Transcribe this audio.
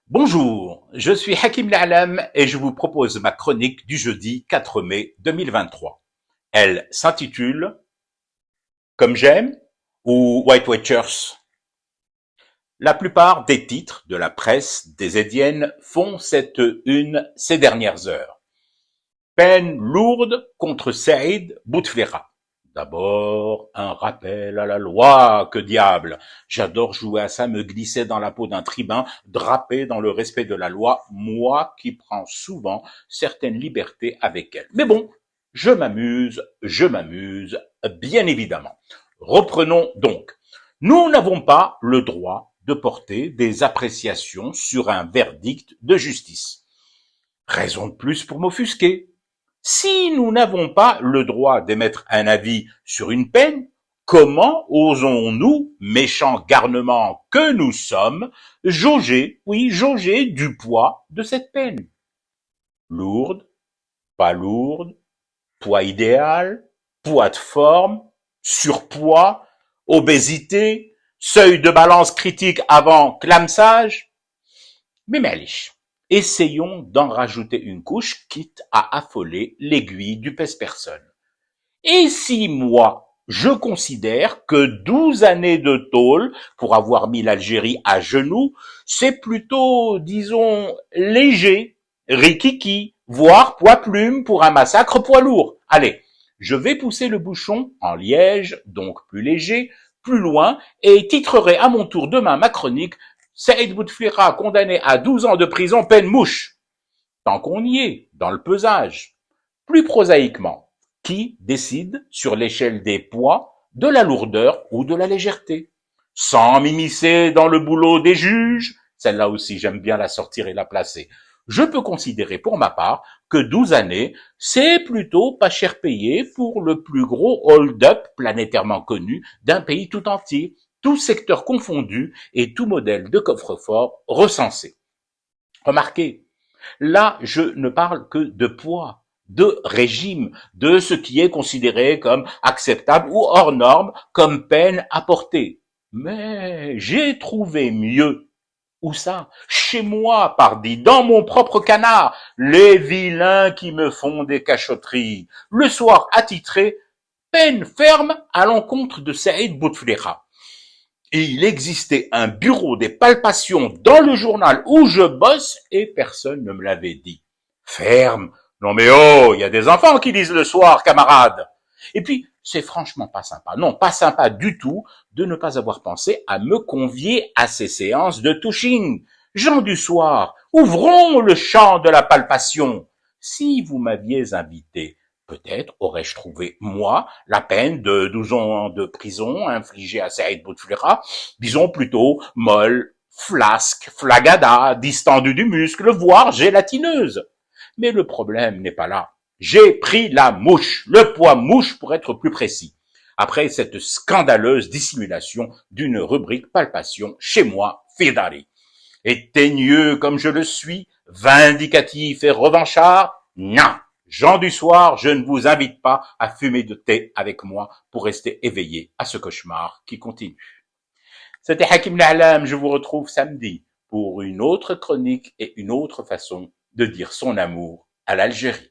Bonjour, je suis Hakim La'alam et je vous propose ma chronique du jeudi 4 mai 2023. Elle s'intitule Comme j'aime ou White Watchers. La plupart des titres de la presse des Édiennes font cette une ces dernières heures. Peine lourde contre Saïd Bouteflika. D'abord, un rappel à la loi, que diable. J'adore jouer à ça, me glisser dans la peau d'un tribun, drapé dans le respect de la loi, moi qui prends souvent certaines libertés avec elle. Mais bon, je m'amuse, bien évidemment. Reprenons donc. Nous n'avons pas le droit de porter des appréciations sur un verdict de justice. Raison de plus pour m'offusquer. Si nous n'avons pas le droit d'émettre un avis sur une peine, comment osons-nous, méchants garnements que nous sommes, jauger du poids de cette peine? Lourde, pas lourde, poids idéal, poids de forme, surpoids, obésité, seuil de balance critique avant clamsage? Mais malish. Essayons d'en rajouter une couche, quitte à affoler l'aiguille du pèse-personne. Et si moi, je considère que 12 années de tôle pour avoir mis l'Algérie à genoux, c'est plutôt, disons, léger, rikiki, voire poids-plume pour un massacre poids lourd. Allez, je vais pousser le bouchon en liège, donc plus léger, plus loin, et titrerai à mon tour demain ma chronique Saïd Bouteflika condamné à 12 ans de prison peine mouche. Tant qu'on y est, dans le pesage. Plus prosaïquement, qui décide sur l'échelle des poids, de la lourdeur ou de la légèreté? Sans m'immiscer dans le boulot des juges, celle-là aussi j'aime bien la sortir et la placer. Je peux considérer pour ma part que 12 années, c'est plutôt pas cher payé pour le plus gros hold-up planétairement connu d'un pays tout entier, tout secteur confondu et tout modèle de coffre-fort recensé. Remarquez, là, je ne parle que de poids, de régime, de ce qui est considéré comme acceptable ou hors norme, comme peine à porter. Mais j'ai trouvé mieux. Où ça? Chez moi, pardi, dans mon propre canard, les vilains qui me font des cachotteries. Le soir attitré, peine ferme à l'encontre de Saïd Bouteflika. Et il existait un bureau des palpations dans le journal où je bosse et personne ne me l'avait dit. Ferme. Non mais oh, il y a des enfants qui lisent le soir, camarades. Et puis, c'est franchement pas sympa. Non, pas sympa du tout de ne pas avoir pensé à me convier à ces séances de touching. Gens du soir, ouvrons le champ de la palpation. Si vous m'aviez invité, peut-être aurais-je trouvé, moi, la peine de 12 ans de prison infligée à Saïd Bouteflika, disons plutôt molle, flasque, flagada, distendue du muscle, voire gélatineuse. Mais le problème n'est pas là. J'ai pris la mouche, le poids mouche pour être plus précis, après cette scandaleuse dissimulation d'une rubrique palpation chez moi, Fidari. Et teigneux comme je le suis, vindicatif et revanchard, non. Jean du soir, je ne vous invite pas à fumer de thé avec moi pour rester éveillé à ce cauchemar qui continue. C'était Hakim La'alam, je vous retrouve samedi pour une autre chronique et une autre façon de dire son amour à l'Algérie.